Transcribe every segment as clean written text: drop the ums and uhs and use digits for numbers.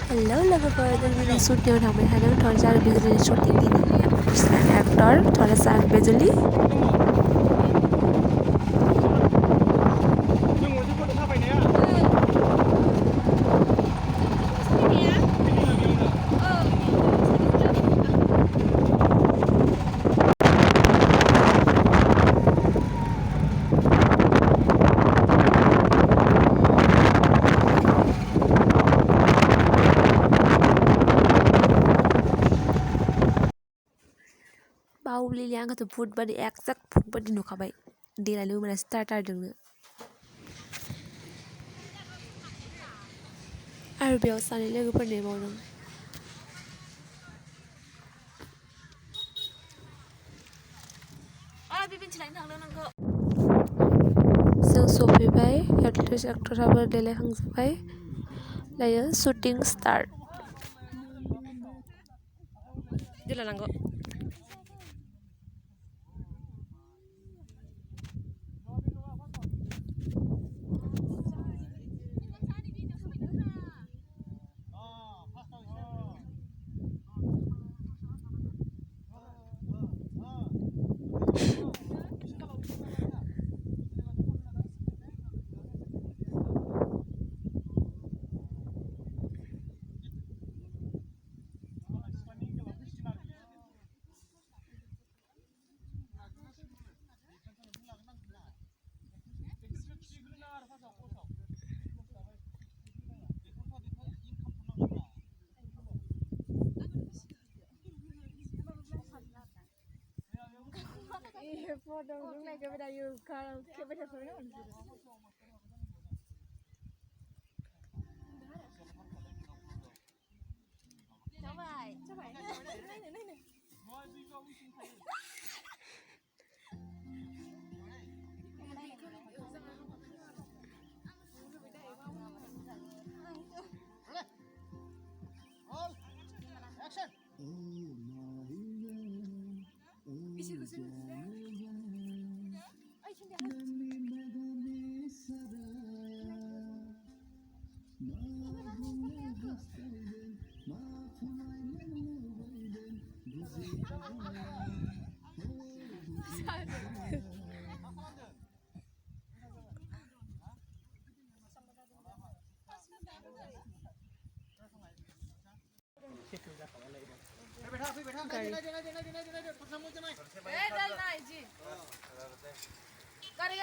Hello लोगोफोर जों दिनै शुटिंआव थांबाय थादों थरसा आरो बिजुलिनि शुटिं दिनै एक्टर थरसा आरो बिजुलि बावलिलि आंखौथ' भुट बादि एक्जाक्ट भुट बादि नुखाबाय देलायनोबो मोना स्टार्टारजोंनो आरो बेयाव सानै लोगोफोर नेबावदों जों सफैबाय एक्टराबो देलायखांजोब्बाय दायो शुटिं स्टार्ट देलायनांगौ Bodo lúc này cái video kia bây giờ tới rồi. Cháu phải. Này. Action.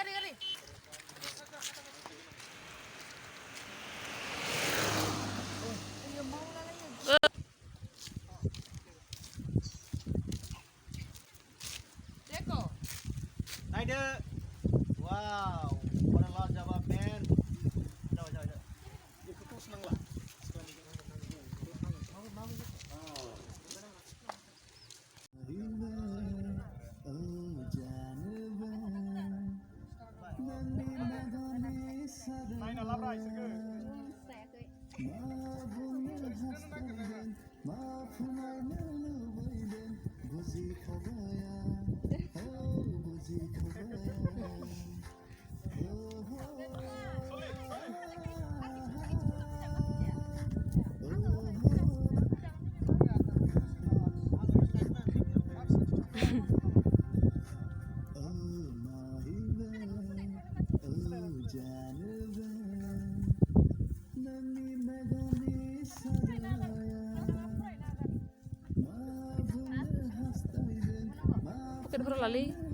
Garing. Wow, what a lot job, man. Jauh. Ikut senang lah. Main alam rai seger. Bukan berlalu.